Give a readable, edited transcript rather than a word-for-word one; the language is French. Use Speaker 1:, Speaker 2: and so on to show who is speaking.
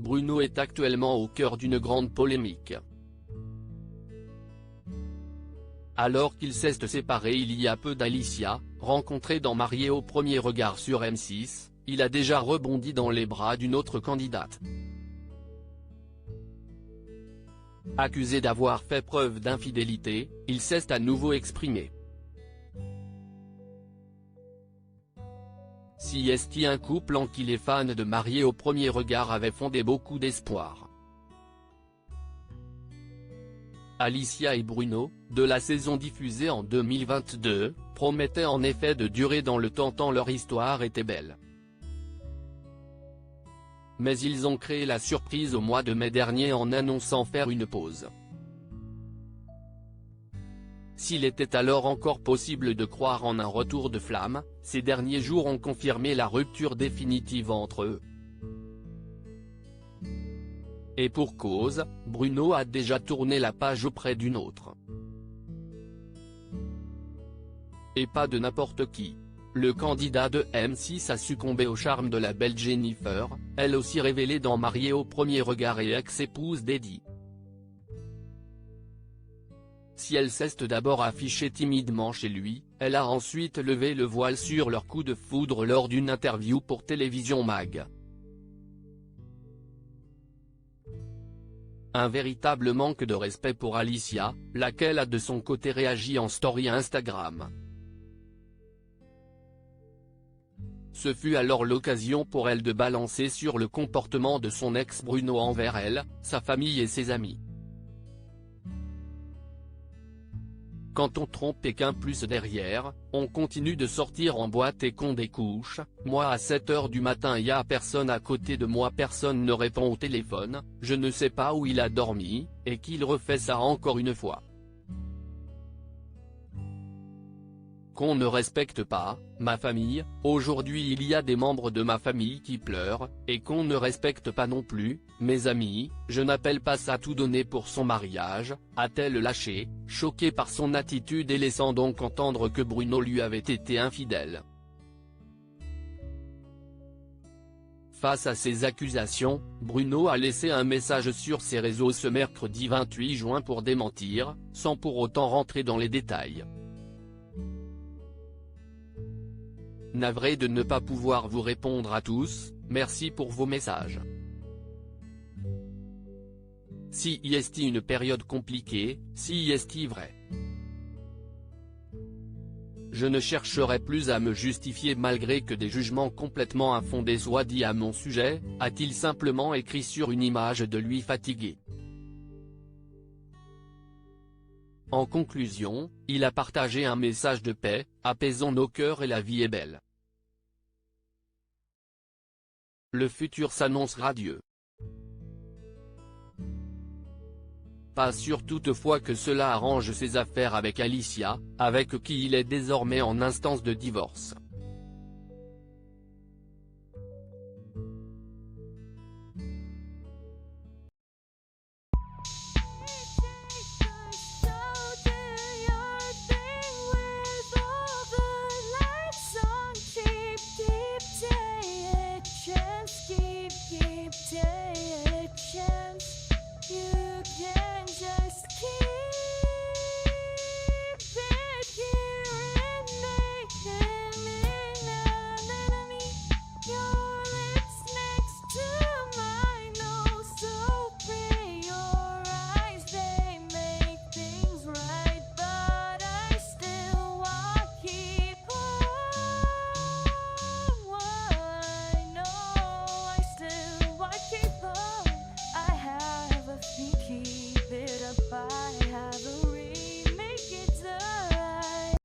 Speaker 1: Bruno est actuellement au cœur d'une grande polémique. Alors qu'il s'est séparé il y a peu d'Alicia, rencontrée dans Marié au premier regard sur M6, il a déjà rebondi dans les bras d'une autre candidate. Accusé d'avoir fait preuve d'infidélité, il s'est à nouveau exprimé. Si est un couple en qui les fans de Marié au premier regard avaient fondé beaucoup d'espoir. Alicia et Bruno, de la saison diffusée en 2022, promettaient en effet de durer dans le temps tant leur histoire était belle. Mais ils ont créé la surprise au mois de mai dernier en annonçant faire une pause. S'il était alors encore possible de croire en un retour de flamme, ces derniers jours ont confirmé la rupture définitive entre eux. Et pour cause, Bruno a déjà tourné la page auprès d'une autre. Et pas de n'importe qui. Le candidat de M6 a succombé au charme de la belle Jennifer, elle aussi révélée dans Marié au premier regard et ex-épouse d'Eddie. Si elle s'est d'abord affichée timidement chez lui, elle a ensuite levé le voile sur leur coup de foudre lors d'une interview pour Télévision Mag. Un véritable manque de respect pour Alicia, laquelle a de son côté réagi en story Instagram. Ce fut alors l'occasion pour elle de balancer sur le comportement de son ex Bruno envers elle, sa famille et ses amis. Quand on trompe et qu'un plus derrière, on continue de sortir en boîte et qu'on découche, moi à 7 h du matin y a personne à côté de moi, personne ne répond au téléphone, je ne sais pas où il a dormi, et qu'il refait ça encore une fois. Qu'on ne respecte pas, ma famille, aujourd'hui il y a des membres de ma famille qui pleurent, et qu'on ne respecte pas non plus, mes amis, je n'appelle pas ça tout donner pour son mariage, a-t-elle lâché, choquée par son attitude et laissant donc entendre que Bruno lui avait été infidèle. Face à ces accusations, Bruno a laissé un message sur ses réseaux ce mercredi 28 juin pour démentir, sans pour autant rentrer dans les détails. Navré de ne pas pouvoir vous répondre à tous, merci pour vos messages. Si est une période compliquée, si est vrai. Je ne chercherai plus à me justifier malgré que des jugements complètement infondés soient dits à mon sujet, a-t-il simplement écrit sur une image de lui fatigué. En conclusion, il a partagé un message de paix, apaisons nos cœurs et la vie est belle. Le futur s'annonce radieux. Pas sûr toutefois que cela arrange ses affaires avec Alicia, avec qui il est désormais en instance de divorce.